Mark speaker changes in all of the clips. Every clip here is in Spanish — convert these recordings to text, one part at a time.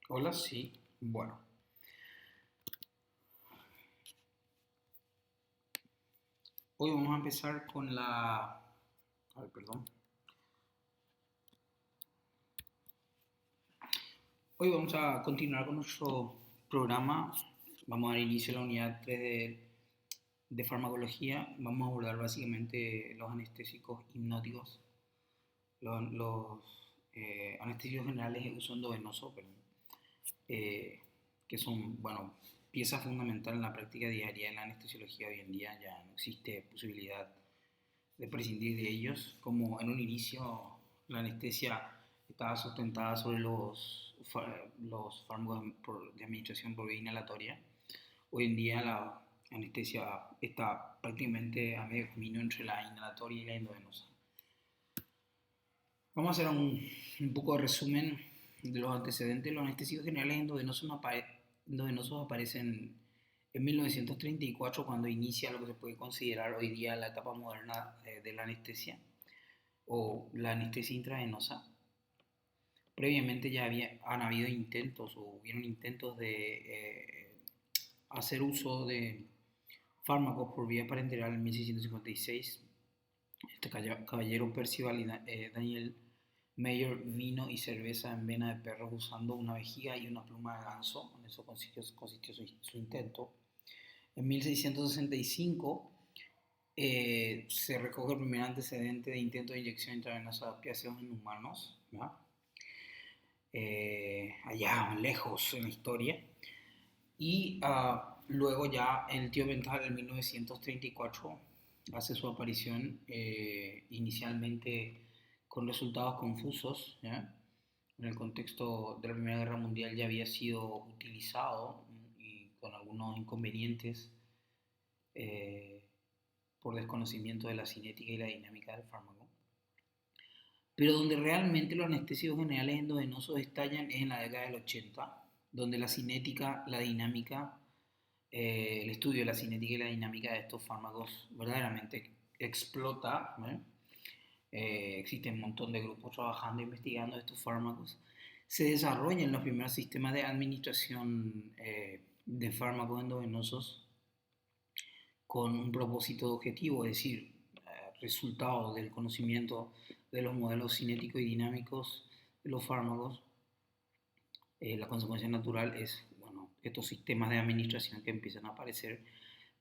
Speaker 1: Hola, sí. Bueno, hoy vamos a empezar con la... A ver, perdón. Hoy vamos a continuar con nuestro programa. Vamos a dar inicio a la unidad 3 de farmacología. Vamos a abordar básicamente los anestésicos hipnóticos, los anestésicos generales de uso endovenoso, eh, que son, bueno, pieza fundamental en la práctica diaria de la anestesiología hoy en día. Ya no existe posibilidad de prescindir de ellos, como en un inicio la anestesia estaba sustentada sobre los fármacos de administración por vía inhalatoria. Hoy en día la anestesia está prácticamente a medio camino entre la inhalatoria y la endovenosa. Vamos a hacer un poco de resumen de los antecedentes. Los anestésicos generales endovenosos aparecen en 1934, cuando inicia lo que se puede considerar hoy día la etapa moderna de la anestesia o la anestesia intravenosa. Previamente ya han habido intentos o hubieron intentos de hacer uso de fármacos por vía parenteral en 1656. Este caballero Percival Daniel Mayer vino y cerveza en vena de perros usando una vejiga y una pluma de ganso. En eso consistió su intento. En 1665 se recoge el primer antecedente de intento de inyección intravenosa de opiáceos en humanos, ¿verdad? Allá lejos en la historia. Y luego ya el tío Benthal en 1934 hace su aparición, inicialmente con resultados confusos, ¿ya? En el contexto de la Primera Guerra Mundial ya había sido utilizado y con algunos inconvenientes, eh, por desconocimiento de la cinética y la dinámica del fármaco. Pero donde realmente los anestésicos generales endovenosos estallan es en la década del 80, donde la cinética, la dinámica, el estudio de la cinética y la dinámica de estos fármacos verdaderamente explota, ¿eh? Existen un montón de grupos trabajando e investigando estos fármacos. Se desarrollan los primeros sistemas de administración de fármacos endovenosos con un propósito objetivo, es decir, resultado del conocimiento de los modelos cinéticos y dinámicos de los fármacos. La consecuencia natural es, bueno, estos sistemas de administración que empiezan a aparecer,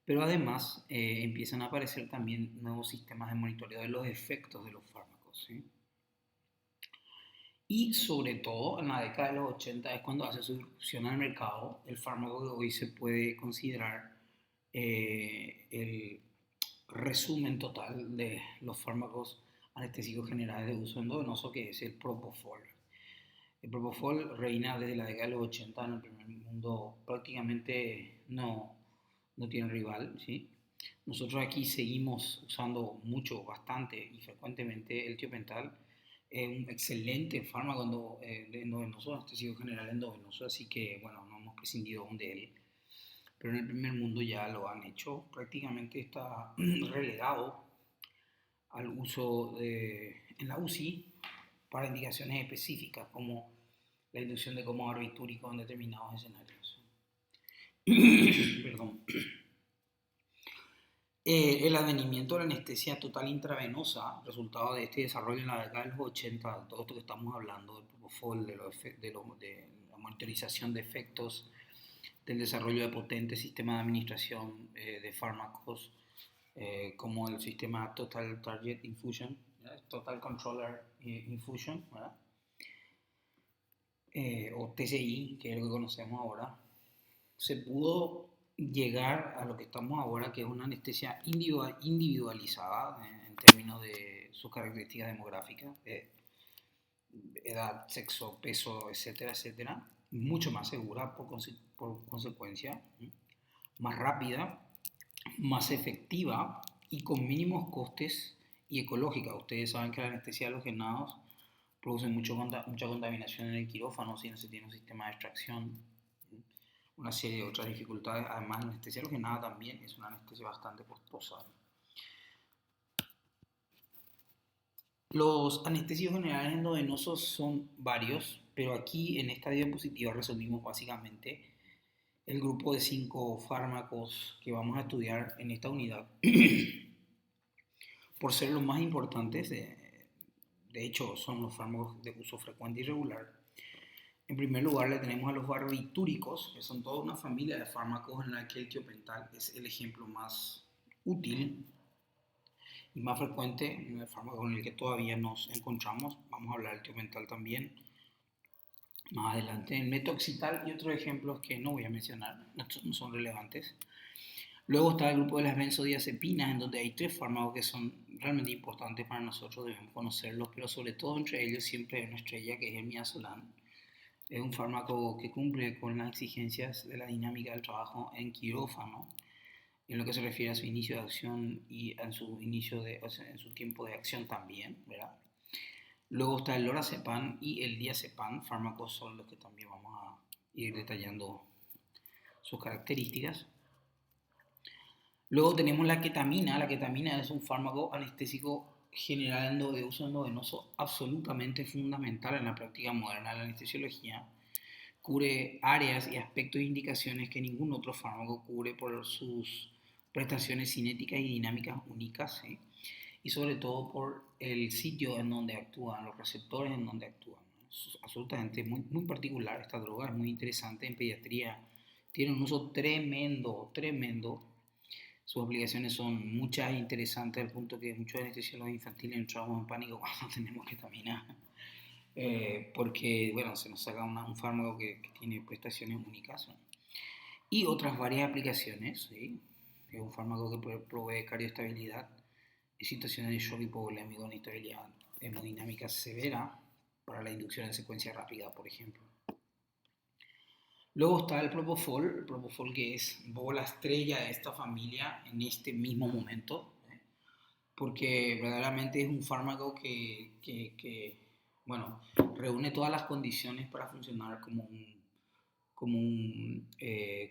Speaker 1: pero además empiezan a aparecer también nuevos sistemas de monitoreo de los efectos de los fármacos, ¿sí? Y sobre todo en la década de los 80 es cuando hace su irrupción al mercado el fármaco que hoy se puede considerar el resumen total de los fármacos anestésicos generales de uso endovenoso, que es el Propofol. El Propofol reina desde la década de los 80 en el primer mundo, prácticamente no tiene rival, ¿sí? Nosotros aquí seguimos usando mucho, bastante y frecuentemente el tiopental, un excelente fármaco endovenoso, anestésicos general endovenoso, así que bueno, no hemos prescindido aún de él, pero en el primer mundo ya lo han hecho, prácticamente está relegado al uso en la UCI para indicaciones específicas como la inducción de coma barbitúrico en determinados escenarios. Perdón. El advenimiento de la anestesia total intravenosa, resultado de este desarrollo en la década de los 80, todo esto que estamos hablando, del propofol, de la monitorización de efectos, del desarrollo de potentes sistemas de administración de fármacos, como el sistema Total Target Infusion, ¿verdad? Total Controller Infusion, ¿verdad? O TCI, que es lo que conocemos ahora, se pudo llegar a lo que estamos ahora, que es una anestesia individualizada en términos de sus características demográficas, edad, sexo, peso, etcétera, etcétera, mucho más segura por consecuencia, más rápida, más efectiva y con mínimos costes y ecológica. Ustedes saben que la anestesia de los halogenados produce mucha contaminación en el quirófano si no se tiene un sistema de extracción, una serie de otras dificultades. Además, la anestesia halogenada también es una anestesia bastante costosa. Los anestésicos generales endovenosos son varios, pero aquí en esta diapositiva resumimos básicamente el grupo de 5 fármacos que vamos a estudiar en esta unidad, por ser los más importantes, de hecho son los fármacos de uso frecuente y regular. En primer lugar le tenemos a los barbitúricos, que son toda una familia de fármacos en la que el tiopental es el ejemplo más útil y más frecuente, el fármaco con el que todavía nos encontramos. Vamos a hablar del tiopental también más adelante. El metoxital y otros ejemplos que no voy a mencionar, no son relevantes. Luego está el grupo de las benzodiazepinas, en donde hay 3 fármacos que son realmente importantes para nosotros, debemos conocerlos, pero sobre todo entre ellos siempre hay una estrella que es el midazolam. Es un fármaco que cumple con las exigencias de la dinámica del trabajo en quirófano, en lo que se refiere a su inicio de acción y en su, en su tiempo de acción también, ¿verdad? Luego está el lorazepam y el diazepam, fármacos son los que también vamos a ir detallando sus características. Luego tenemos la ketamina. La ketamina es un fármaco anestésico general de uso endovenoso absolutamente fundamental en la práctica moderna de la anestesiología. Cubre áreas y aspectos e indicaciones que ningún otro fármaco cubre por sus prestaciones cinéticas y dinámicas únicas, ¿sí? Y sobre todo por el sitio en donde actúan, los receptores en donde actúan. Es absolutamente muy particular esta droga, es muy interesante en pediatría. Tiene un uso tremendo. Sus aplicaciones son muchas e interesantes al punto que muchos anestesiólogos infantiles entramos en pánico cuando tenemos ketamina. Porque, bueno, se nos saca un fármaco que tiene prestaciones únicas, ¿no? Y otras varias aplicaciones, ¿sí? Es un fármaco que provee cardioestabilidad en situaciones de shock hipovolémico con inestabilidad hemodinámica severa para la inducción en secuencia rápida, por ejemplo. Luego está el propofol que es un poco la estrella de esta familia en este mismo momento, ¿eh? Porque verdaderamente es un fármaco bueno, reúne todas las condiciones para funcionar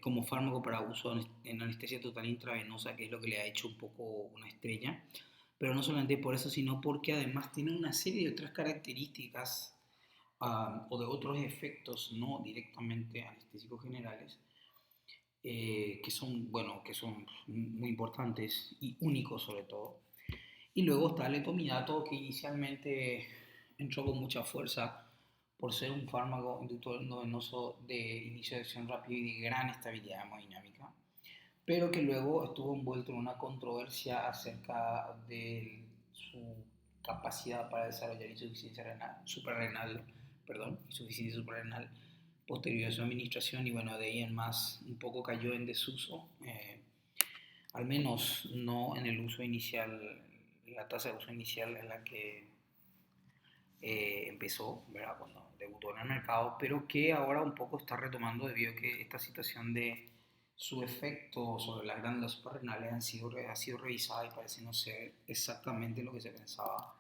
Speaker 1: como fármaco para uso en anestesia total intravenosa, que es lo que le ha hecho un poco una estrella. Pero no solamente por eso, sino porque además tiene una serie de otras características o de otros efectos no directamente anestésicos generales, que son muy importantes y únicos sobre todo. Y luego está el etomidato, que inicialmente entró con mucha fuerza por ser un fármaco inductor endovenoso de inicio de acción rápido y de gran estabilidad hemodinámica, pero que luego estuvo envuelto en una controversia acerca de su capacidad para desarrollar insuficiencia suprarrenal, insuficiencia suprarrenal posterior a su administración, y bueno, de ahí en más un poco cayó en desuso, al menos no en el uso inicial, la tasa de uso inicial en la que empezó, ¿verdad? Cuando debutó en el mercado, pero que ahora un poco está retomando debido a que esta situación de su efecto sobre las glándulas suprarrenales ha sido revisada y parece no ser exactamente lo que se pensaba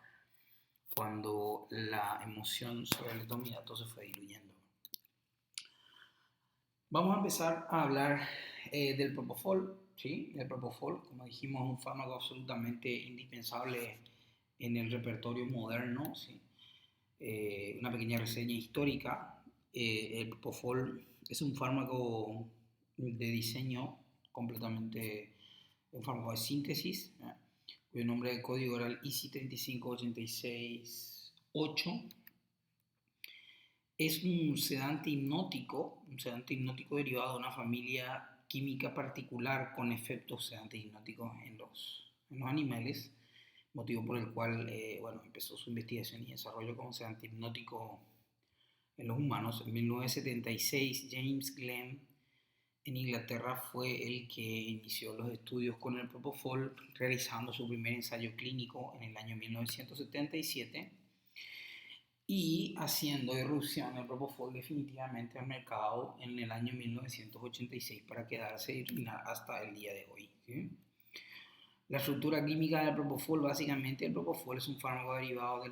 Speaker 1: cuando la emoción sobre el etomidato se fue diluyendo. Vamos a empezar a hablar del propofol, ¿sí? El propofol, como dijimos, es un fármaco absolutamente indispensable en el repertorio moderno, ¿sí? Una pequeña reseña histórica. El propofol es un fármaco de diseño completamente, un fármaco de síntesis, ¿eh? Cuyo nombre de código era el IC 35868. Es un sedante hipnótico derivado de una familia química particular con efectos sedantes hipnóticos en los animales, motivo por el cual bueno, empezó su investigación y desarrollo como sedante hipnótico en los humanos. En 1976, James Glenn en Inglaterra fue el que inició los estudios con el propofol, realizando su primer ensayo clínico en el año 1977 y haciendo irrupción el propofol definitivamente al mercado en el año 1986 para quedarse y reinar hasta el día de hoy, ¿sí? La estructura química del propofol, básicamente el propofol es un fármaco derivado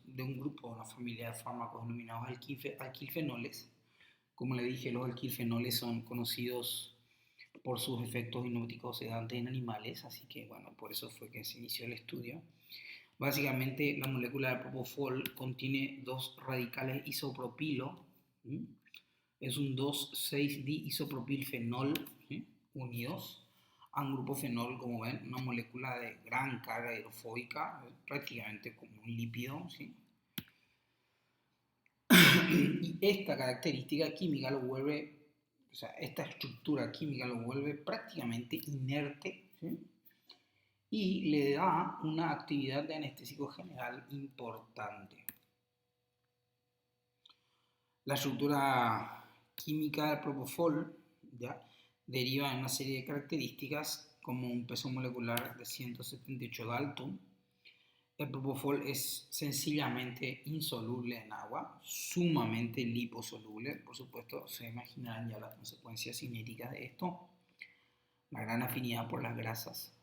Speaker 1: de un grupo, una familia de fármacos denominados alquilfenoles. Como le dije, los alquilfenoles son conocidos por sus efectos hipnóticos sedantes en animales, así que bueno, por eso fue que se inició el estudio. Básicamente, la molécula de propofol contiene dos radicales isopropilo, ¿sí? Es un 2,6-D-isopropilfenol, ¿sí? Unidos a un grupo fenol, como ven, una molécula de gran carga hidrofóbica, prácticamente como un lípido, ¿sí? Y esta característica química lo vuelve, o sea, esta estructura química lo vuelve prácticamente inerte, ¿sí? Y le da una actividad de anestésico general importante. La estructura química del propofol, ¿ya?, deriva en una serie de características como un peso molecular de 178 Dalton. El propofol es sencillamente insoluble en agua, sumamente liposoluble. Por supuesto, se imaginarán ya las consecuencias cinéticas de esto. La gran afinidad por las grasas.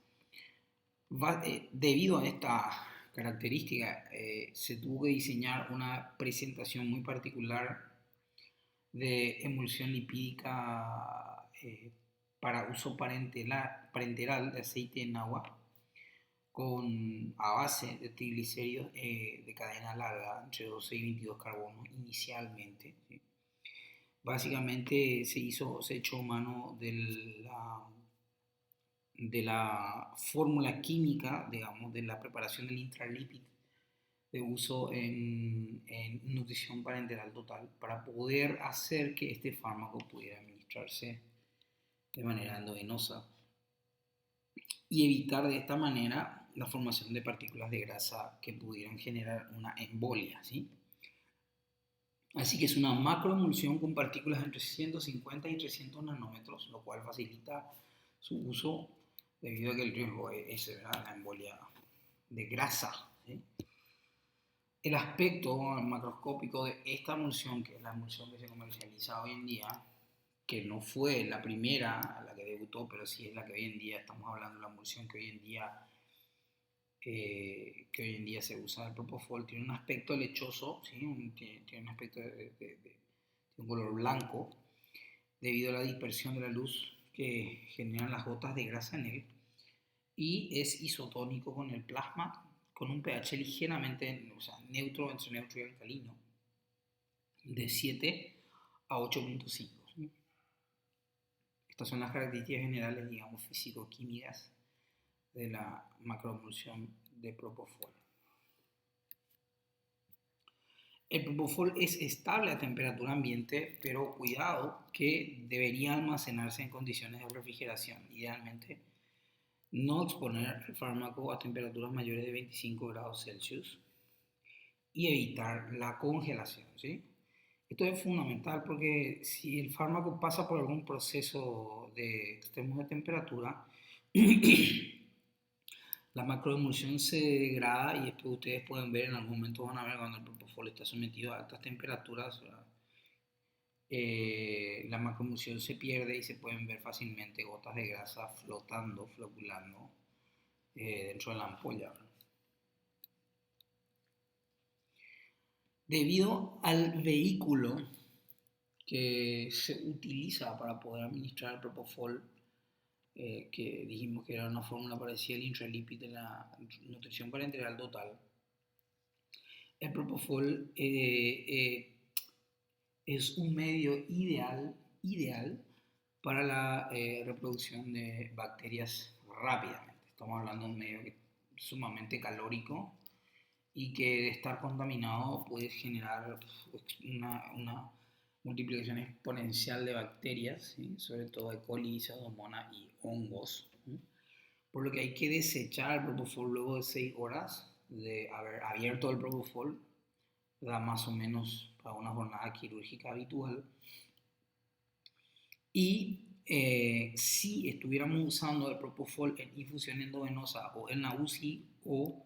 Speaker 1: Debido a esta característica, se tuvo que diseñar una presentación muy particular de emulsión lipídica para uso parenteral de aceite en agua a base de triglicéridos de cadena larga entre 12 y 22 carbonos inicialmente, ¿sí? Básicamente se echó mano de la fórmula química, digamos, de la preparación del intralipid de uso en nutrición parenteral total para poder hacer que este fármaco pudiera administrarse de manera endovenosa y evitar de esta manera la formación de partículas de grasa que pudieran generar una embolia, ¿sí? Así que es una macroemulsión con partículas entre 150 y 300 nanómetros, lo cual facilita su uso debido a que el riesgo es, ¿verdad?, la embolia de grasa, ¿sí? El aspecto macroscópico de esta emulsión, que es la emulsión que se comercializa hoy en día, que no fue la primera a la que debutó, pero sí es la que hoy en día estamos hablando de la emulsión que hoy en día se usa el propofol, tiene un aspecto lechoso, ¿sí? Tiene un aspecto de un color blanco debido a la dispersión de la luz que generan las gotas de grasa en él, y es isotónico con el plasma con un pH ligeramente, o sea, neutro, entre neutro y alcalino, de 7 a 8,5. Estas son las características generales, digamos, físico-químicas de la macroemulsión de propofol. El propofol es estable a temperatura ambiente, pero cuidado que debería almacenarse en condiciones de refrigeración. Idealmente, no exponer el fármaco a temperaturas mayores de 25 grados Celsius y evitar la congelación, ¿sí? Esto es fundamental porque si el fármaco pasa por algún proceso de extremos de temperatura, la macroemulsión se degrada y después ustedes pueden ver, en algún momento van a ver cuando el propofol está sometido a altas temperaturas, la macroemulsión se pierde y se pueden ver fácilmente gotas de grasa flotando, flocculando dentro de la ampolla, ¿verdad? Debido al vehículo que se utiliza para poder administrar el propofol, que dijimos que era una fórmula parecida al intralipid de la nutrición parenteral total, el propofol es un medio ideal para la reproducción de bacterias rápidamente. Estamos hablando de un medio sumamente calórico y que de estar contaminado puede generar una multiplicación exponencial de bacterias, ¿sí?, sobre todo E. coli, pseudomonas y hongos, ¿sí?, por lo que hay que desechar el propofol luego de 6 horas de haber abierto el propofol, da más o menos para una jornada quirúrgica habitual. Y si estuviéramos usando el propofol en infusión endovenosa o en la UCI o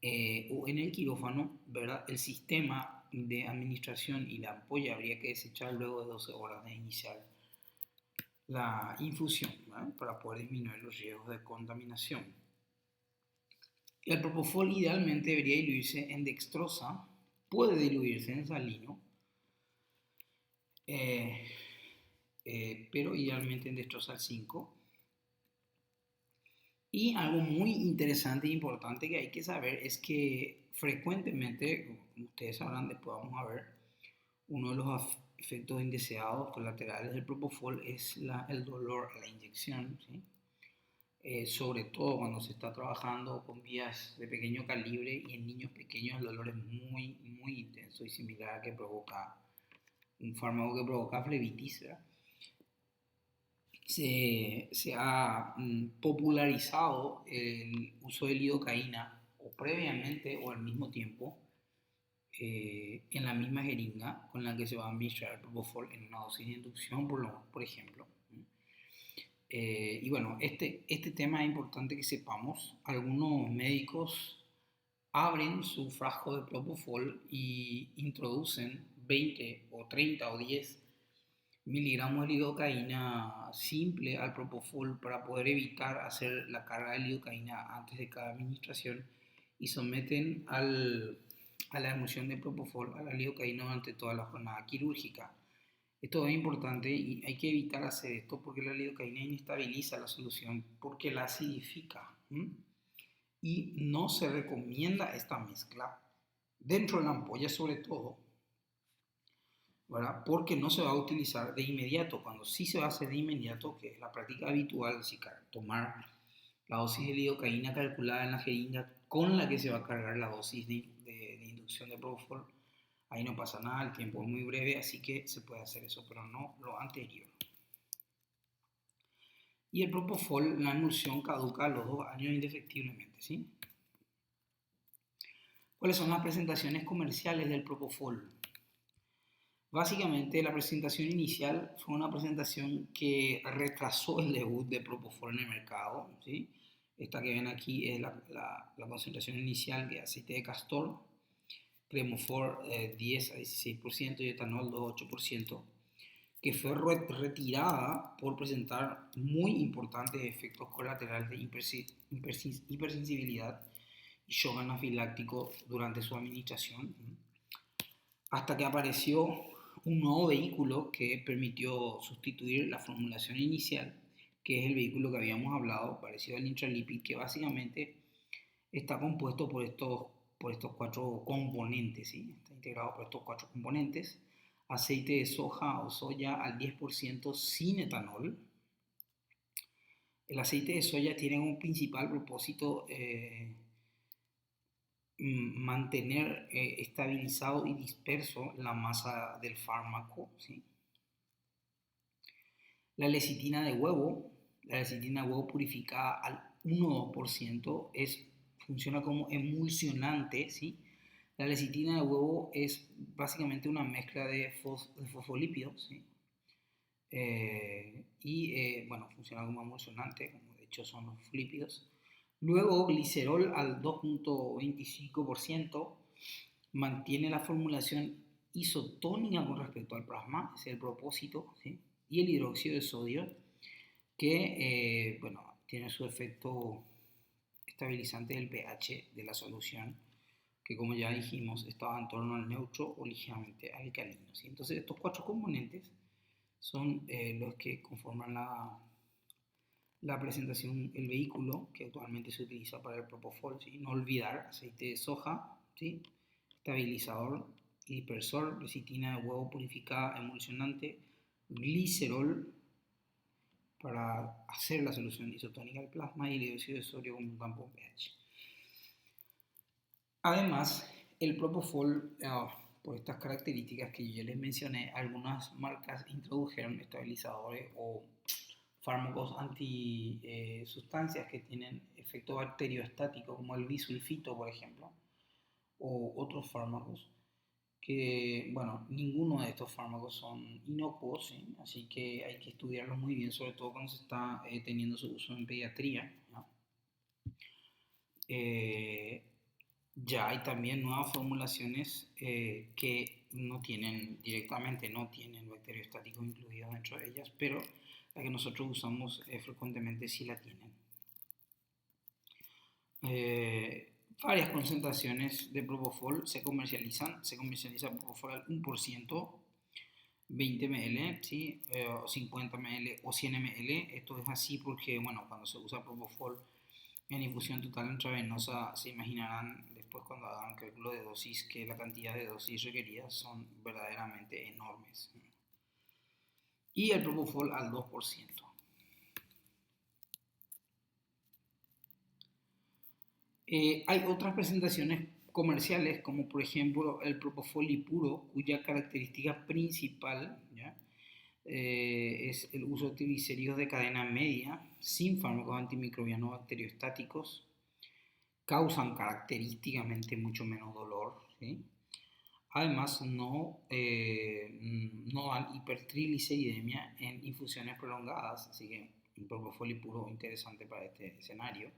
Speaker 1: en el quirófano, ¿verdad?, el sistema de administración y la ampolla habría que desechar luego de 12 horas de iniciar la infusión, ¿verdad?, para poder disminuir los riesgos de contaminación. El propofol idealmente debería diluirse en dextrosa, puede diluirse en salino, pero idealmente en dextrosa 5. Y algo muy interesante e importante que hay que saber es que frecuentemente, como ustedes sabrán, después vamos a ver, uno de los efectos indeseados colaterales del propofol es el dolor a la inyección, ¿sí? Sobre todo cuando se está trabajando con vías de pequeño calibre y en niños pequeños el dolor es muy, muy intenso y similar a que provoca un fármaco que provoca flebitis, ¿verdad? Se ha popularizado el uso de lidocaína o previamente o al mismo tiempo en la misma jeringa con la que se va a administrar el propofol en una dosis de inducción, por ejemplo. Y bueno, este tema es importante que sepamos. Algunos médicos abren su frasco de propofol y introducen 20 o 30 o 10 miligramos de lidocaína simple al propofol para poder evitar hacer la carga de lidocaína antes de cada administración y someten a la emulsión de propofol a la lidocaína durante toda la jornada quirúrgica. Esto es importante y hay que evitar hacer esto porque la lidocaína inestabiliza la solución porque la acidifica. Y no se recomienda esta mezcla dentro de la ampolla sobre todo, ¿verdad? Porque no se va a utilizar de inmediato. Cuando sí se va a hacer de inmediato, que es la práctica habitual, es decir, tomar la dosis de lidocaína calculada en la jeringa con la que se va a cargar la dosis de inducción de propofol, ahí no pasa nada, el tiempo es muy breve, así que se puede hacer eso, pero no lo anterior. Y el propofol, la emulsión caduca a los 2 años indefectiblemente, ¿sí? ¿Cuáles son las presentaciones comerciales del propofol? Básicamente la presentación inicial fue una presentación que retrasó el debut de propofol en el mercado, ¿sí? Esta que ven aquí es la concentración inicial de aceite de castor, Cremofor 10 a 16% y etanol 2,8%, que fue retirada por presentar muy importantes efectos colaterales de hipersensibilidad y shock anafiláctico durante su administración, hasta que apareció un nuevo vehículo que permitió sustituir la formulación inicial, que es el vehículo que habíamos hablado, parecido al Intralipid, que básicamente está compuesto por estos 4 componentes, ¿sí? Está integrado por estos 4 componentes: aceite de soja o soya al 10% sin etanol. El aceite de soya tiene un principal propósito mantener estabilizado y disperso la masa del fármaco, ¿sí? La lecitina de huevo purificada al 1% funciona como emulsionante, ¿sí? La lecitina de huevo es básicamente una mezcla de fosfolípidos, ¿sí? Bueno, funciona como emulsionante, como de hecho son los lípidos. Luego, glicerol al 2,25% mantiene la formulación isotónica con respecto al plasma, ese es el propósito, ¿sí? Y el hidróxido de sodio, que bueno, tiene su efecto estabilizante del pH de la solución, que como ya dijimos estaba en torno al neutro o ligeramente alcalino, ¿sí? Entonces estos 4 componentes son los que conforman la presentación, el vehículo que actualmente se utiliza para el propofol, ¿sí? No olvidar aceite de soja, ¿sí? Estabilizador y dispersor, lecitina de huevo purificada, emulsionante, glicerol para hacer la solución isotónica del plasma y el dióxido de sodio como un campo pH. Además, el propofol, por estas características que yo ya les mencioné, algunas marcas introdujeron estabilizadores o fármacos antisustancias que tienen efecto bacteriostático, como el bisulfito, por ejemplo, o otros fármacos que, bueno, ninguno de estos fármacos son inocuos, ¿sí? Así que hay que estudiarlos muy bien, sobre todo cuando se está teniendo su uso en pediatría, ¿no? Ya hay también nuevas formulaciones que no tienen directamente, no tienen bacteriostáticos incluidos dentro de ellas, pero la que nosotros usamos frecuentemente sí la tienen. Varias concentraciones de propofol se comercializa propofol al 1%, 20 ml, ¿sí? 50 ml o 100 ml. Esto es así porque, bueno, cuando se usa propofol En infusión total intravenosa se imaginarán después cuando hagan cálculo de dosis que la cantidad de dosis requeridas son verdaderamente enormes. Y el propofol al 2%. Hay otras presentaciones comerciales como por ejemplo el propofol puro, cuya característica principal, ¿ya? Es el uso de triglicéridos de cadena media sin fármacos antimicrobianos bacteriostáticos. Causan característicamente mucho menos dolor, ¿sí? Además, no dan hipertrigliceridemia en infusiones prolongadas, así que un propofol puro interesante para este escenario.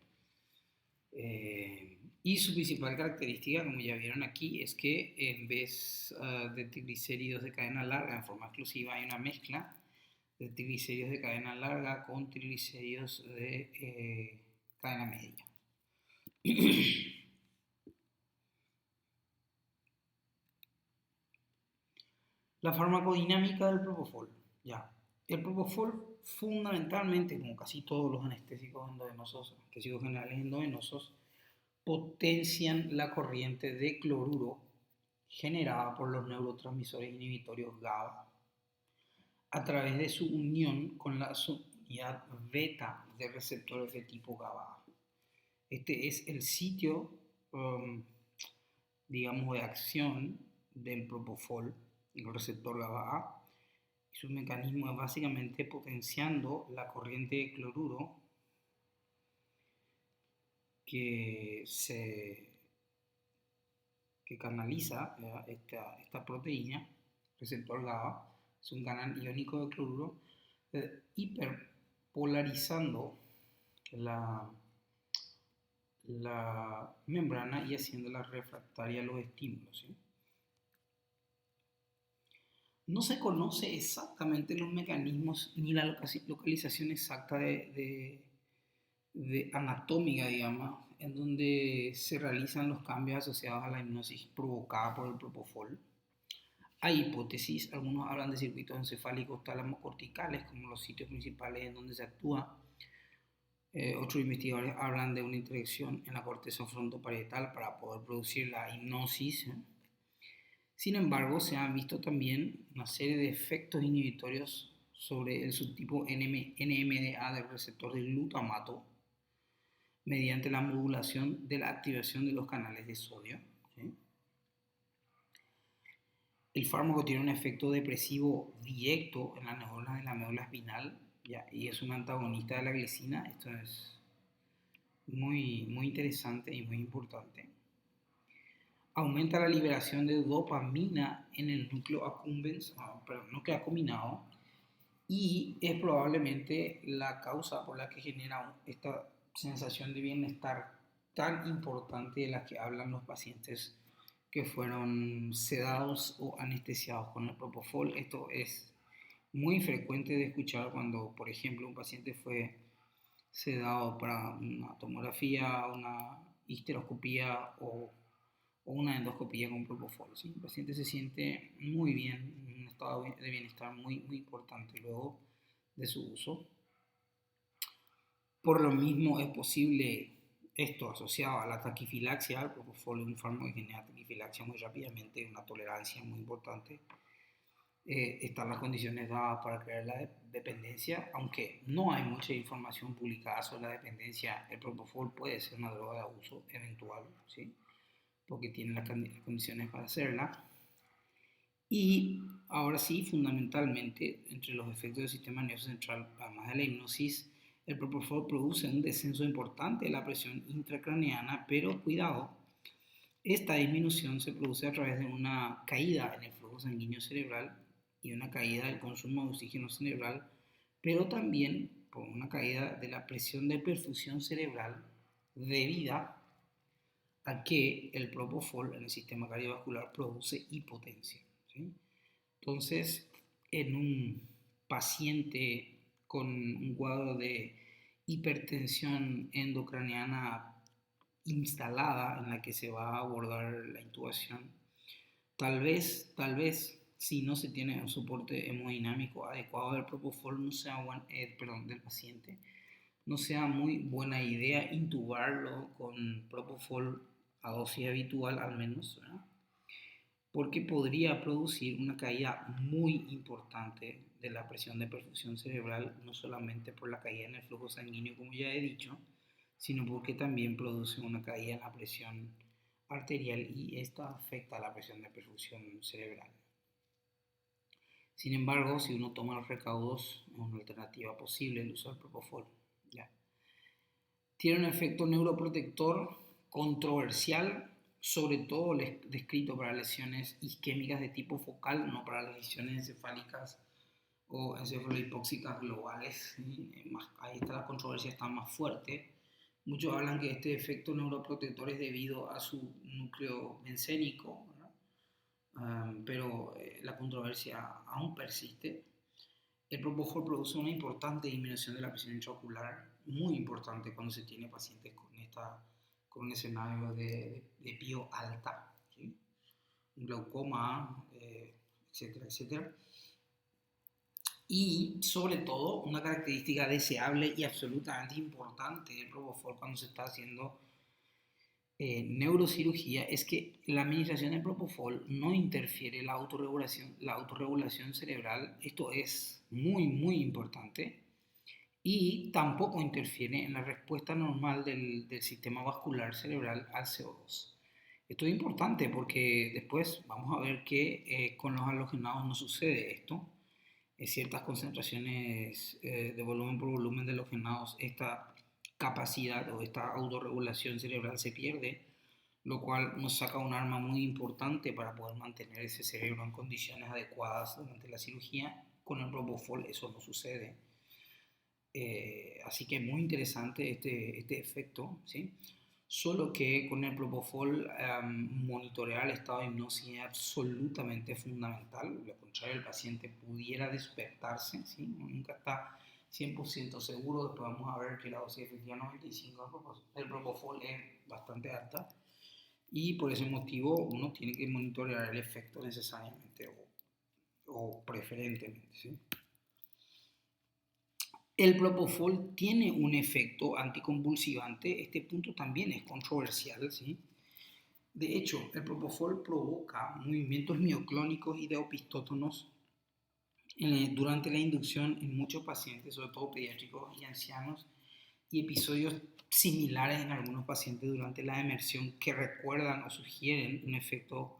Speaker 1: Y su principal característica, como ya vieron aquí, es que en vez de triglicéridos de cadena larga en forma exclusiva, hay una mezcla de triglicéridos de cadena larga con triglicéridos de cadena media. La farmacodinámica del propofol. Ya. El propofol fundamentalmente, como casi todos los anestésicos endovenosos, anestésicos generales endovenosos, potencian la corriente de cloruro generada por los neurotransmisores inhibitorios GABA a través de su unión con la subunidad beta de receptores de tipo GABA. Este es el sitio, digamos, de acción del propofol, el receptor GABA. Y su mecanismo es básicamente potenciando la corriente de cloruro que canaliza esta proteína, receptor GABA, es un canal iónico de cloruro, hiperpolarizando la membrana y haciéndola refractaria a los estímulos, ¿sí? No se conoce exactamente los mecanismos ni la localización exacta de anatómica, digamos, en donde se realizan los cambios asociados a la hipnosis provocada por el propofol. Hay hipótesis, algunos hablan de circuitos encefálicos talamocorticales como los sitios principales en donde se actúa. Otros investigadores hablan de una interacción en la corteza frontoparietal para poder producir la hipnosis. Sin embargo, se han visto también una serie de efectos inhibitorios sobre el subtipo NMDA del receptor del glutamato mediante la modulación de la activación de los canales de sodio, ¿sí? El fármaco tiene un efecto depresivo directo en las neuronas de la médula espinal, ¿ya? Y es un antagonista de la glicina. Esto es muy interesante y muy importante. Aumenta la liberación de dopamina en el núcleo accumbens, núcleo acuminado, y es probablemente la causa por la que genera esta sensación de bienestar tan importante de la que hablan los pacientes que fueron sedados o anestesiados con el propofol. Esto es muy frecuente de escuchar cuando, por ejemplo, un paciente fue sedado para una tomografía, una histeroscopía o una endoscopía con propofol, ¿sí? El paciente se siente muy bien, en un estado de bienestar muy importante luego de su uso. Por lo mismo es posible esto asociado a la taquifilaxia. El propofol es un fármaco que genera taquifilaxia muy rápidamente, una tolerancia muy importante. Están las condiciones dadas para crear la dependencia, aunque no hay mucha información publicada sobre la dependencia. El propofol puede ser una droga de abuso eventual, ¿sí? Porque tiene las condiciones para hacerla. Y ahora sí, fundamentalmente, entre los efectos del sistema nervioso central, además de la hipnosis, el propofol produce un descenso importante de la presión intracraneana, pero cuidado, esta disminución se produce a través de una caída en el flujo sanguíneo cerebral y una caída del consumo de oxígeno cerebral, pero también por una caída de la presión de perfusión cerebral debida a que el propofol en el sistema cardiovascular produce hipotensión, ¿sí? Entonces, en un paciente con un cuadro de hipertensión endocraniana instalada en la que se va a abordar la intubación, tal vez, si no se tiene un soporte hemodinámico adecuado del propofol, no sea del paciente, no sea muy buena idea intubarlo con propofol a dosis habitual al menos, ¿verdad? Porque podría producir una caída muy importante de la presión de perfusión cerebral, no solamente por la caída en el flujo sanguíneo, como ya he dicho, sino porque también produce una caída en la presión arterial y esta afecta a la presión de perfusión cerebral. Sin embargo, si uno toma los recaudos, es una alternativa posible el uso del propofol. ¿Ya? Tiene un efecto neuroprotector controversial, sobre todo descrito para lesiones isquémicas de tipo focal, no para las lesiones encefálicas o encefalohipóxicas globales. Ahí está la controversia, está más fuerte. Muchos hablan que este efecto neuroprotector es debido a su núcleo bencénico, pero la controversia aún persiste. El propofol produce una importante disminución de la presión intraocular, muy importante cuando se tiene pacientes con un escenario de PIO alta, ¿sí? Un glaucoma, etcétera, etcétera. Y sobre todo, una característica deseable y absolutamente importante del propofol cuando se está haciendo neurocirugía es que la administración del propofol no interfiere en la autorregulación cerebral. Esto es muy, muy importante. Y tampoco interfiere en la respuesta normal del sistema vascular cerebral al CO2. Esto es importante porque después vamos a ver que con los halogenados no sucede esto. En ciertas concentraciones de volumen por volumen de halogenados, esta capacidad o esta autorregulación cerebral se pierde, lo cual nos saca un arma muy importante para poder mantener ese cerebro en condiciones adecuadas durante la cirugía. Con el propofol eso no sucede. Así que es muy interesante este efecto, ¿sí? Solo que con el propofol monitorear el estado de hipnosis es absolutamente fundamental. Lo contrario, el paciente pudiera despertarse, ¿sí? Nunca está 100% seguro. Después vamos a ver que la dosis efectiva 95 del propofol es bastante alta y por ese motivo uno tiene que monitorear el efecto necesariamente o preferentemente, ¿sí? El propofol tiene un efecto anticonvulsivante. Este punto también es controversial, ¿sí? De hecho, el propofol provoca movimientos mioclónicos y de opistótonos durante la inducción en muchos pacientes, sobre todo pediátricos y ancianos, y episodios similares en algunos pacientes durante la emersión que recuerdan o sugieren un efecto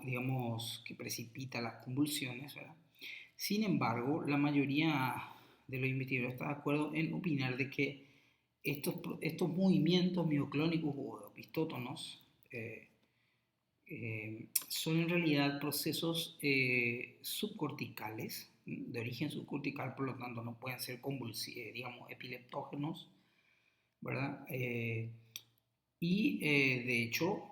Speaker 1: digamos, que precipita las convulsiones, ¿verdad? Sin embargo, la mayoría de los investigadores está de acuerdo en opinar de que estos movimientos mioclónicos o opistótonos son en realidad procesos subcorticales, de origen subcortical, por lo tanto no pueden ser digamos, epileptógenos, ¿verdad? De hecho,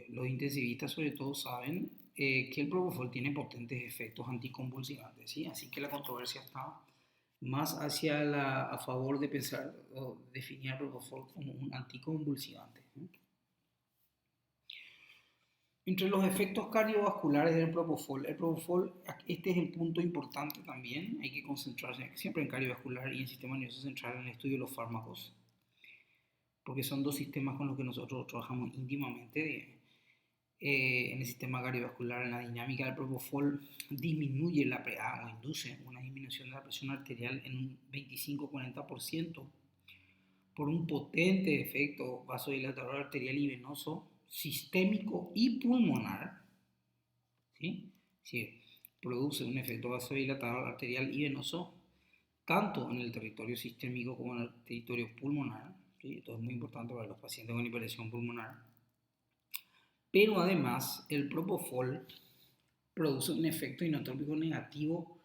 Speaker 1: los intensivistas sobre todo saben que el propofol tiene potentes efectos anticonvulsivantes, ¿sí? Así que la controversia está más a favor de pensar o definir el propofol como un anticonvulsivante, ¿sí? Entre los efectos cardiovasculares del propofol, este es el punto importante también, hay que concentrarse siempre en cardiovascular y en sistema nervioso central en el estudio de los fármacos, porque son dos sistemas con los que nosotros trabajamos íntimamente. En el sistema cardiovascular, en la dinámica del propofol, disminuye o induce una disminución de la presión arterial en un 25-40% por un potente efecto vasodilatador arterial y venoso, sistémico y pulmonar, ¿sí? Sí, produce un efecto vasodilatador arterial y venoso tanto en el territorio sistémico como en el territorio pulmonar, ¿sí? Esto es muy importante para los pacientes con hipertensión pulmonar. Pero además, el propofol produce un efecto inotrópico negativo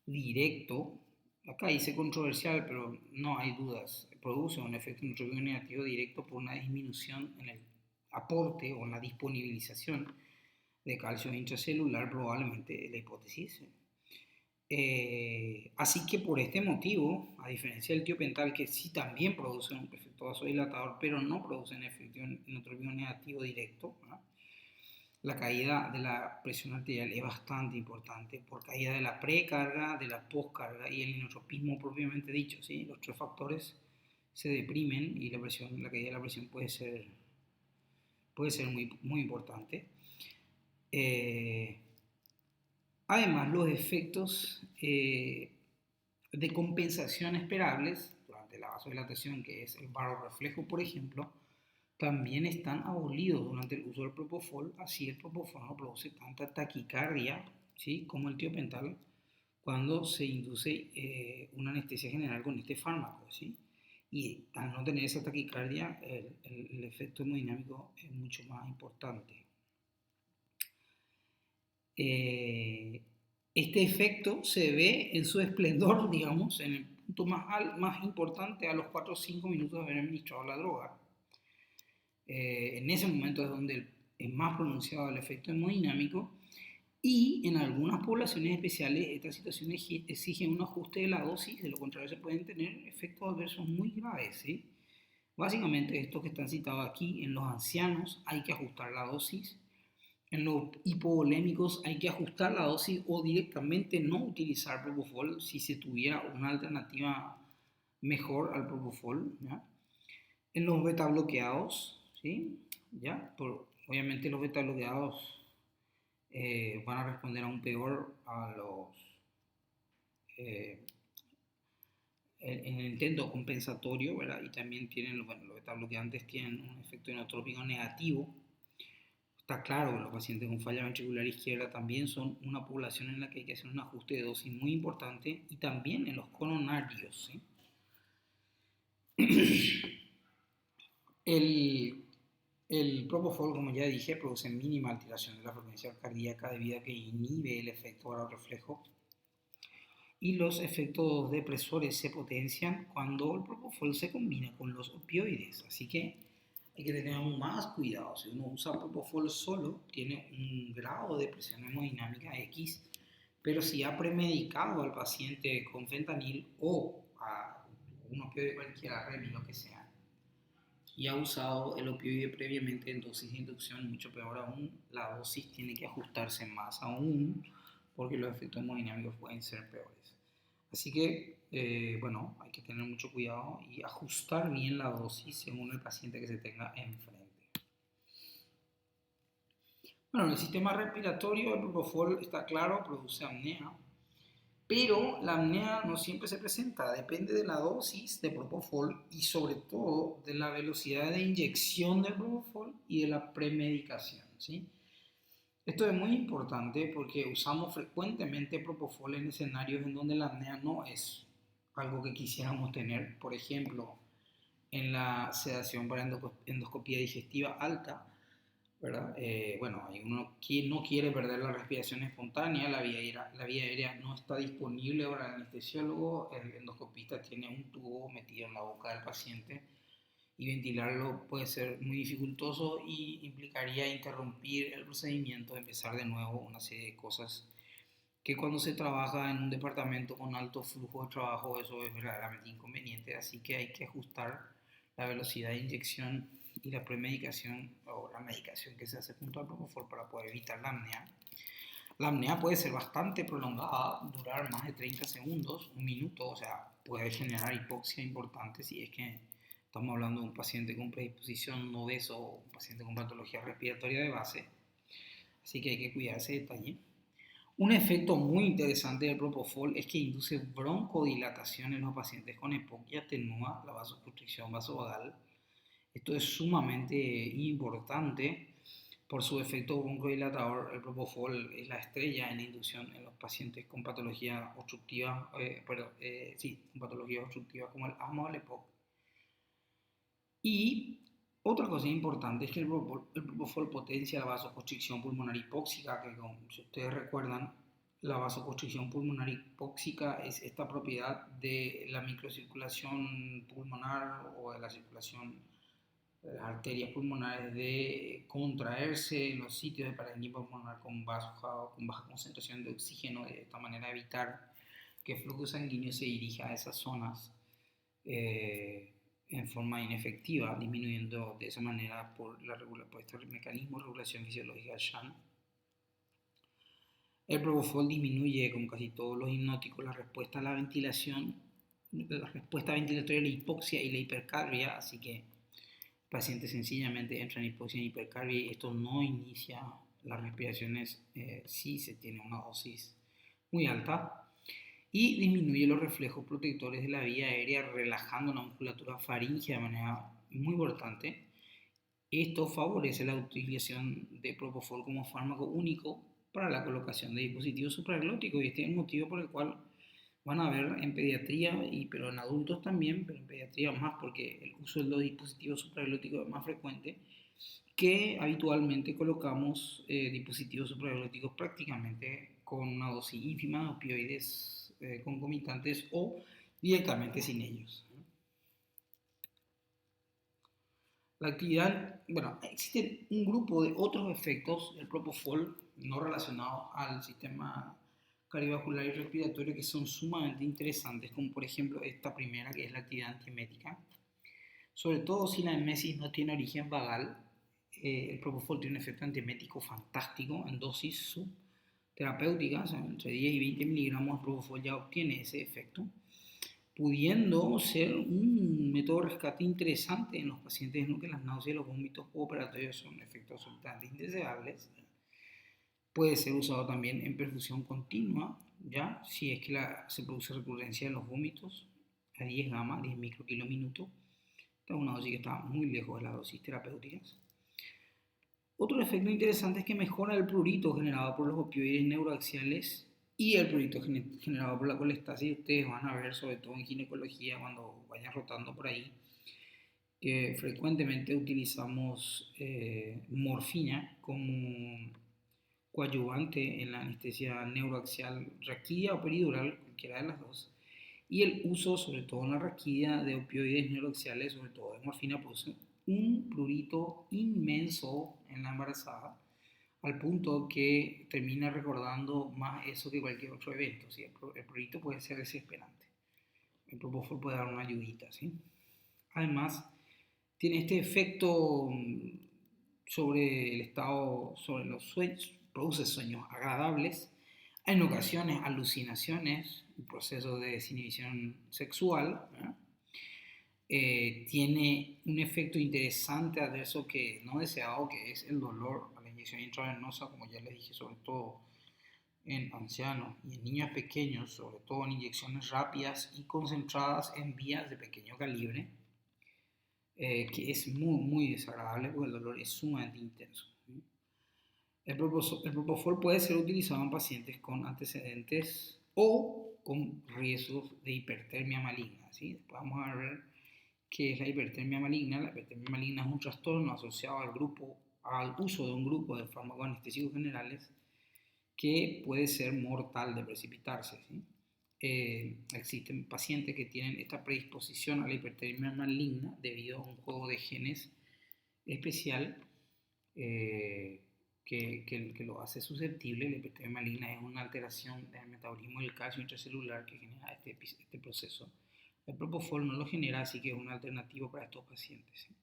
Speaker 1: directo. Acá dice controversial, pero no hay dudas. Produce un efecto inotrópico negativo directo por una disminución en el aporte o en la disponibilización de calcio intracelular, probablemente la hipótesis. Así que por este motivo, a diferencia del tiopental, que sí también produce un efecto vasodilatador, pero no produce un efecto inotrópico negativo directo, ¿no? la caída de la presión arterial es bastante importante por caída de la precarga, de la poscarga y el inotropismo propiamente dicho, ¿sí? Los tres factores se deprimen y la caída de la presión puede ser muy, muy importante. Además, los efectos de compensación esperables durante la vasodilatación, que es el barorreflejo, por ejemplo, también están abolidos durante el uso del propofol. Así el propofol no produce tanta taquicardia, ¿sí?, como el tiopental cuando se induce una anestesia general con este fármaco, ¿sí? Y al no tener esa taquicardia, el efecto hemodinámico es mucho más importante. Este efecto se ve en su esplendor, digamos, en el punto más importante a los 4 o 5 minutos de haber administrado la droga. En ese momento es donde es más pronunciado el efecto hemodinámico y en algunas poblaciones especiales esta situación exige un ajuste de la dosis, de lo contrario se pueden tener efectos adversos muy graves, ¿sí? Básicamente estos que están citados aquí, en los ancianos hay que ajustar la dosis, en los hipovolémicos hay que ajustar la dosis o directamente no utilizar propofol si se tuviera una alternativa mejor al propofol, ¿ya? En los beta bloqueados, ¿sí? ¿Ya? Obviamente los beta bloqueados van a responder aún peor a eh, en el intento compensatorio, ¿verdad? Y también tienen, bueno, los beta bloqueantes tienen un efecto inotrópico negativo. Está claro que los pacientes con falla ventricular izquierda también son una población en la que hay que hacer un ajuste de dosis muy importante y también en los coronarios, ¿sí? El propofol, como ya dije, produce mínima alteración de la frecuencia cardíaca debido a que inhibe el efecto barorreflejo y los efectos depresores se potencian cuando el propofol se combina con los opioides, así que hay que tener aún más cuidado. Si uno usa propofol solo, tiene un grado de presión hemodinámica X, pero si ha premedicado al paciente con fentanil o a un opioide cualquiera, Remi, lo que sea, y ha usado el opioide previamente en dosis de inducción, mucho peor aún, la dosis tiene que ajustarse más aún porque los efectos hemodinámicos pueden ser peores. Así que, bueno, hay que tener mucho cuidado y ajustar bien la dosis según el paciente que se tenga enfrente. Bueno, en el sistema respiratorio el propofol está claro, produce apnea, pero la apnea no siempre se presenta, depende de la dosis de propofol y sobre todo de la velocidad de inyección del propofol y de la premedicación, ¿sí? Esto es muy importante porque usamos frecuentemente propofol en escenarios en donde la apnea no es algo que quisiéramos tener, por ejemplo, en la sedación para endoscopía digestiva alta, ¿verdad? Bueno, hay uno que no quiere perder la respiración espontánea, la vía aérea no está disponible para el anestesiólogo, el endoscopista tiene un tubo metido en la boca del paciente y ventilarlo puede ser muy dificultoso y implicaría interrumpir el procedimiento, empezar de nuevo una serie de cosas que cuando se trabaja en un departamento con alto flujo de trabajo eso es verdaderamente inconveniente, así que hay que ajustar la velocidad de inyección y la premedicación o la medicación que se hace junto al propofol para poder evitar la apnea. La apnea puede ser bastante prolongada, durar más de 30 segundos, un minuto, o sea, puede generar hipoxia importante si es que estamos hablando de un paciente con predisposición no obeso o un paciente con patología respiratoria de base, así que hay que cuidar ese detalle. Un efecto muy interesante del propofol es que induce broncodilatación en los pacientes con EPOC y atenúa la vasoconstricción vasovagal. Esto es sumamente importante por su efecto broncodilatador. El propofol es la estrella en la inducción en los pacientes con patología obstructiva, con patología obstructiva como el asma o el EPOC. Y otra cosa importante es que el propofol potencia la vasoconstricción pulmonar hipóxica, que si ustedes recuerdan, la vasoconstricción pulmonar hipóxica es esta propiedad de la microcirculación pulmonar o de la circulación de las arterias pulmonares de contraerse en los sitios de parénquima pulmonar con baja concentración de oxígeno, de esta manera evitar que el flujo sanguíneo se dirija a esas zonas forma inefectiva, disminuyendo de esa manera por este mecanismo de regulación fisiológica del SHAN. El propofol disminuye, como casi todos los hipnóticos, la respuesta a la ventilación, la respuesta ventilatoria a la hipoxia y la hipercarbia, así que el paciente sencillamente entra en hipoxia y hipercarbia y esto no inicia las respiraciones si se tiene una dosis muy alta, y disminuye los reflejos protectores de la vía aérea relajando la musculatura faríngea de manera muy importante. Esto favorece la utilización de propofol como fármaco único para la colocación de dispositivos supraglóticos y este es el motivo por el cual van a ver en pediatría, pero en adultos también, pero en pediatría más porque el uso de los dispositivos supraglóticos es más frecuente, que habitualmente colocamos dispositivos supraglóticos prácticamente con una dosis ínfima de opioides concomitantes o directamente sin ellos. La actividad, bueno, existe un grupo de otros efectos del propofol no relacionados al sistema cardiovascular y respiratorio que son sumamente interesantes, como por ejemplo esta primera que es la actividad antiemética. Sobre todo si la emesis no tiene origen vagal, el propofol tiene un efecto antiemético fantástico en dosis subterapéuticas, entre 10 y 20 miligramos de propofol ya obtiene ese efecto, pudiendo ser un método de rescate interesante en los pacientes en los que las náuseas y los vómitos pooperatorios son efectos absolutamente indeseables. Puede ser usado también en perfusión continua, ya si es que se produce recurrencia de los vómitos a 10 gamma, 10 microkilo minuto. Esta es una dosis que está muy lejos de las dosis terapéuticas. Otro efecto interesante es que mejora el prurito generado por los opioides neuroaxiales y el prurito generado por la colestasis. Ustedes van a ver, sobre todo en ginecología, cuando vayan rotando por ahí, que frecuentemente utilizamos morfina como coadyuvante en la anestesia neuroaxial raquídea o peridural, cualquiera de las dos. Y el uso, sobre todo en la raquídea, de opioides neuroaxiales, sobre todo de morfina, produce un prurito inmenso en la embarazada, al punto que termina recordando más eso que cualquier otro evento. ¿Sí? El prurito puede ser desesperante. El propofol puede dar una ayudita. ¿Sí? Además, tiene este efecto sobre el estado, sobre los sueños, produce sueños agradables, en ocasiones alucinaciones, un proceso de desinhibición sexual, tiene un efecto interesante adverso que no deseado, que es el dolor a la inyección intravenosa, como ya les dije, sobre todo en ancianos y en niños pequeños, sobre todo en inyecciones rápidas y concentradas en vías de pequeño calibre, que es muy desagradable porque el dolor es sumamente intenso. El propofol puede ser utilizado en pacientes con antecedentes o con riesgos de hipertermia maligna. ¿Sí? Después vamos a ver qué es la hipertermia maligna. La hipertermia maligna es un trastorno asociado al uso de un grupo de fármacos anestésicos generales que puede ser mortal de precipitarse. ¿Sí? Existen pacientes que tienen esta predisposición a la hipertermia maligna debido a un juego de genes especial que lo hace susceptible. La hipertermia maligna es una alteración del metabolismo del calcio intracelular que genera este proceso. El propofol no lo genera, así que es una alternativa para estos pacientes. ¿Sí?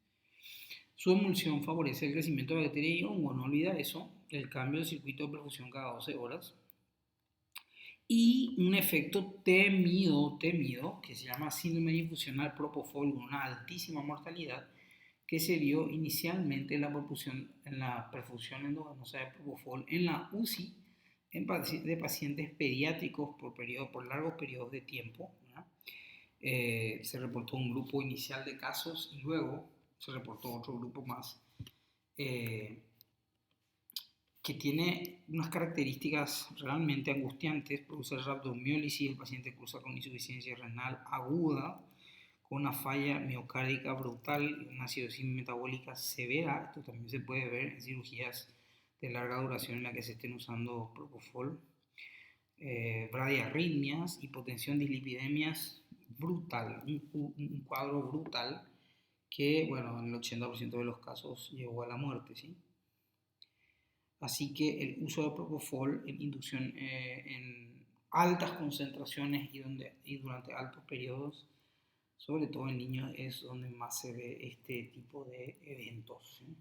Speaker 1: Su emulsión favorece el crecimiento de bacterias y hongos, no olvida eso, el cambio del circuito de perfusión cada 12 horas. Y un efecto temido, que se llama síndrome difusional propofol, con una altísima mortalidad, que se vio inicialmente en la perfusión endovenosa de propofol en la UCI de pacientes pediátricos por largos periodos de tiempo. Se reportó un grupo inicial de casos y luego se reportó otro grupo más que tiene unas características realmente angustiantes. Produce rhabdomiólisis, el paciente cursa con insuficiencia renal aguda, con una falla miocárdica brutal y una acidosis metabólica severa. Esto también se puede ver en cirugías de larga duración en la que se estén usando propofol. Bradiarritmias, hipotensión, dislipidemias, brutal, un cuadro brutal que, bueno, en el 80% de los casos llevó a la muerte, ¿sí? Así que el uso de propofol en inducción en altas concentraciones y durante altos periodos Sobre todo en niños es donde más se ve este tipo de eventos, ¿sí?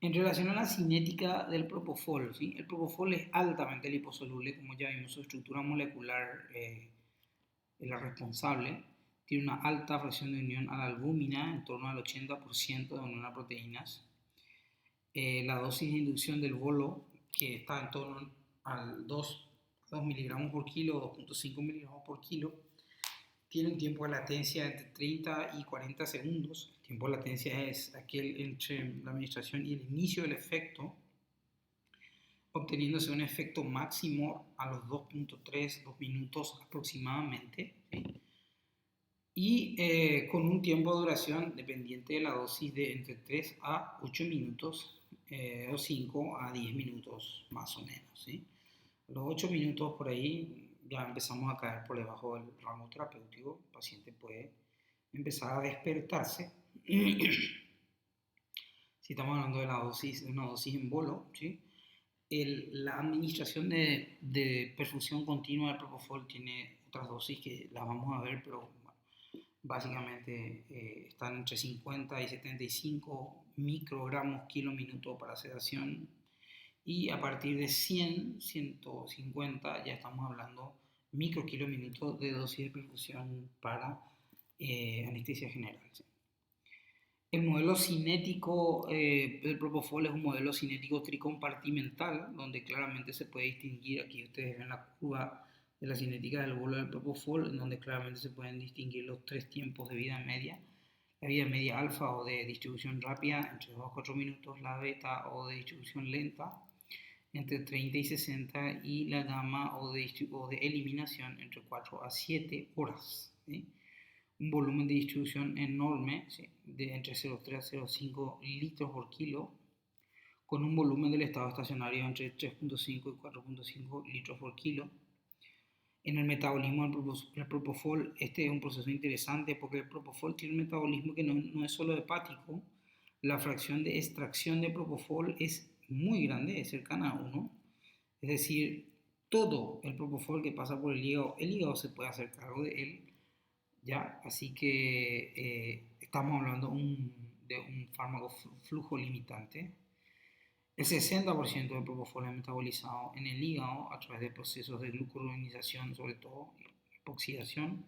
Speaker 1: En relación a la cinética del propofol, ¿sí? El propofol es altamente liposoluble, como ya vimos, su estructura molecular es la responsable. Tiene una alta fracción de unión a la albúmina, en torno al 80% de unión a proteínas. La dosis de inducción del bolo, que está en torno al 2 miligramos por kilo, 2,5 miligramos por kilo, tiene un tiempo de latencia entre 30 y 40 segundos. El tiempo de latencia es aquel entre la administración y el inicio del efecto, obteniéndose un efecto máximo a los 2,3 minutos aproximadamente, ¿sí? Y con un tiempo de duración dependiente de la dosis de entre 3 a 8 minutos o 5 a 10 minutos más o menos, ¿sí? Los 8 minutos por ahí ya empezamos a caer por debajo del rango terapéutico. El paciente puede empezar a despertarse. Si estamos hablando de una dosis en bolo, ¿sí? La administración de perfusión continua del propofol tiene otras dosis que las vamos a ver, pero bueno, básicamente están entre 50 y 75 microgramos kilo minuto para sedación, y a partir de 100, 150 ya estamos hablando microkilominutos de dosis de perfusión para anestesia general, ¿sí? El modelo cinético del propofol es un modelo cinético tricompartimental, donde claramente se puede distinguir, aquí ustedes ven la curva de la cinética del bolo del propofol, en donde claramente se pueden distinguir los 3 tiempos de vida media. La vida media alfa o de distribución rápida entre 2 a 4 minutos, la beta o de distribución lenta entre 30 y 60, y la gamma o de eliminación entre 4 a 7 horas, ¿sí? Un volumen de distribución enorme, ¿sí? De entre 0,3 a 0,5 litros por kilo, con un volumen del estado estacionario entre 3,5 y 4,5 litros por kilo. En el metabolismo del propofol, este es un proceso interesante porque el propofol tiene un metabolismo que no es solo hepático. La fracción de extracción de propofol es muy grande, es cercana a 1. Es decir, todo el propofol que pasa por el hígado se puede hacer cargo de él, ¿ya? Así que estamos hablando de un fármaco flujo limitante. El 60% del propofol es metabolizado en el hígado a través de procesos de glucuronización, sobre todo epoxidación.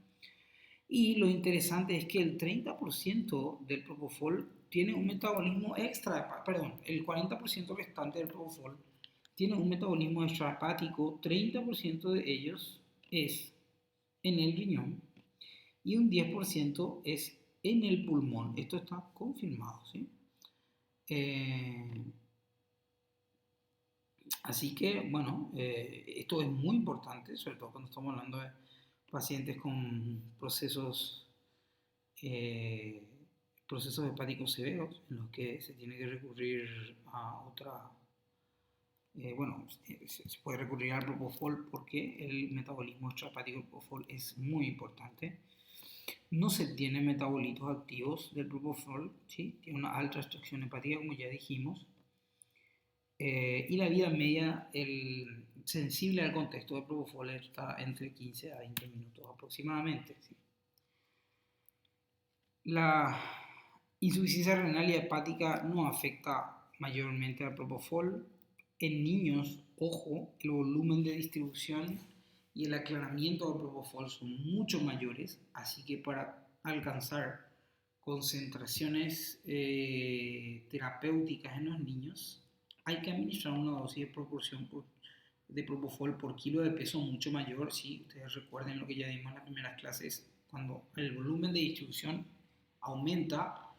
Speaker 1: Y lo interesante es que el 30% del propofol tiene un metabolismo el 40% restante del propofol tiene un metabolismo extrahepático. 30% de ellos es en el riñón y un 10% es en el pulmón. Esto está confirmado, ¿sí? Así que, bueno, esto es muy importante, sobre todo cuando estamos hablando de pacientes con eh, procesos hepáticos severos, en los que se tiene que recurrir a otra, bueno, se puede recurrir al propofol porque el metabolismo extrahepático del propofol es muy importante. No se tienen metabolitos activos del propofol, ¿sí? Tiene una alta extracción hepática, como ya dijimos. Y la vida media sensible al contexto del propofol está entre 15 a 20 minutos aproximadamente, ¿sí? La insuficiencia renal y hepática no afecta mayormente al propofol. En niños, ojo, el volumen de distribución y el aclaramiento del propofol son mucho mayores, así que para alcanzar concentraciones terapéuticas en los niños hay que administrar una dosis de proporción de propofol por kilo de peso mucho mayor. Si ustedes recuerden lo que ya dimos en las primeras clases, cuando el volumen de distribución aumenta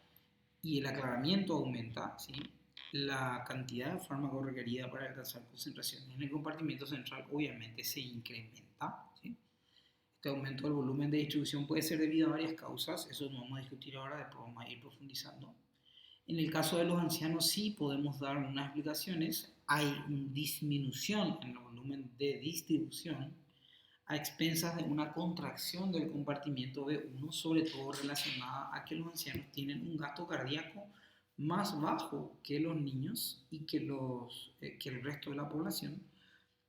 Speaker 1: y el aclaramiento aumenta, ¿sí? La cantidad de fármaco requerida para alcanzar concentraciones en el compartimento central obviamente se incrementa, ¿sí? Este aumento del volumen de distribución puede ser debido a varias causas, eso no vamos a discutir ahora, después vamos a ir profundizando. En el caso de los ancianos sí podemos dar unas explicaciones. Hay una disminución en el volumen de distribución a expensas de una contracción del compartimiento B1, sobre todo relacionada a que los ancianos tienen un gasto cardíaco más bajo que los niños y que el resto de la población,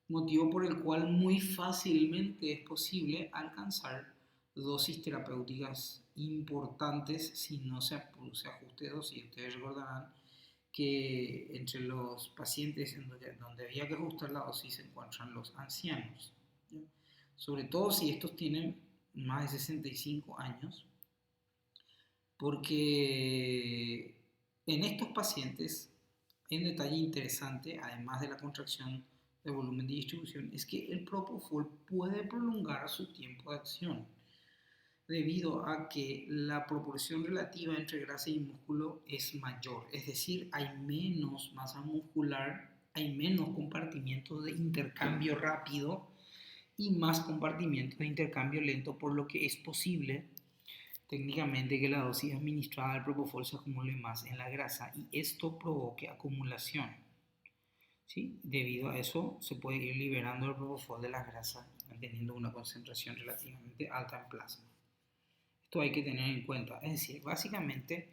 Speaker 1: motivo por el cual muy fácilmente es posible alcanzar dosis terapéuticas importantes si no se produce ajuste de dosis. Ustedes recordarán que entre los pacientes donde había que ajustar la dosis se encuentran los ancianos, ¿ya? Sobre todo si estos tienen más de 65 años, porque en estos pacientes hay un detalle interesante, además de la contracción de volumen de distribución, es que el propofol puede prolongar su tiempo de acción debido a que la proporción relativa entre grasa y músculo es mayor, es decir, hay menos masa muscular, hay menos compartimientos de intercambio rápido y más compartimientos de intercambio lento, por lo que es posible técnicamente que la dosis administrada del propofol se acumule más en la grasa y esto provoque acumulación, ¿sí? Debido a eso se puede ir liberando el propofol de la grasa manteniendo una concentración relativamente alta en plasma. Esto hay que tener en cuenta, es decir, básicamente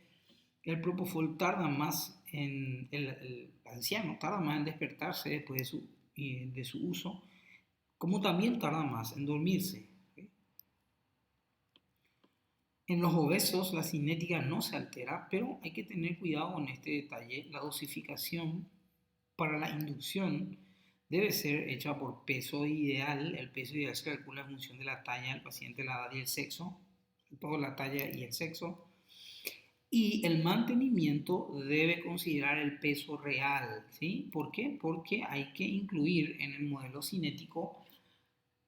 Speaker 1: el propofol tarda más el anciano tarda más en despertarse después de su uso, como también tarda más en dormirse. En los obesos la cinética no se altera, pero hay que tener cuidado con este detalle. La dosificación para la inducción debe ser hecha por peso ideal. El peso ideal se calcula en función de la talla del paciente, la edad y el sexo. Todo la talla y el sexo. Y el mantenimiento debe considerar el peso real, ¿sí? ¿Por qué? Porque hay que incluir en el modelo cinético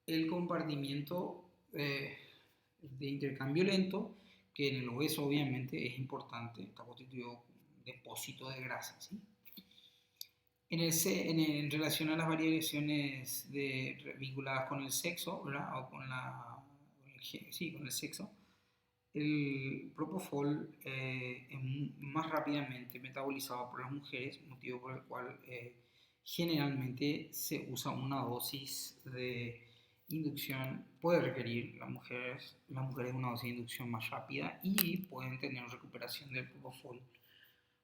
Speaker 1: el compartimiento de intercambio lento, que en el obeso obviamente es importante, está constituido de depósito de grasa, ¿sí? En relación a las variaciones vinculadas con el sexo, ¿verdad? O con el sexo, el propofol es más rápidamente metabolizado por las mujeres, motivo por el cual generalmente se usa una dosis de inducción, puede requerir las mujeres una dosis de inducción más rápida y pueden tener recuperación del propofol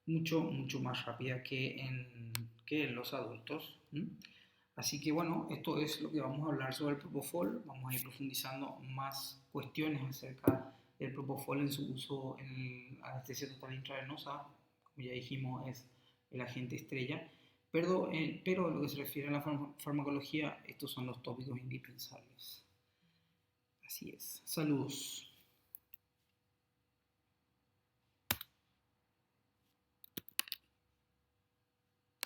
Speaker 1: mucho más rápida que en los adultos. Así que bueno, esto es lo que vamos a hablar sobre el propofol. Vamos a ir profundizando más cuestiones acerca del propofol en su uso en la anestesia total intravenosa. Como ya dijimos, es el agente estrella. Pero en lo que se refiere a la farmacología, estos son los tópicos indispensables. Así es. Saludos.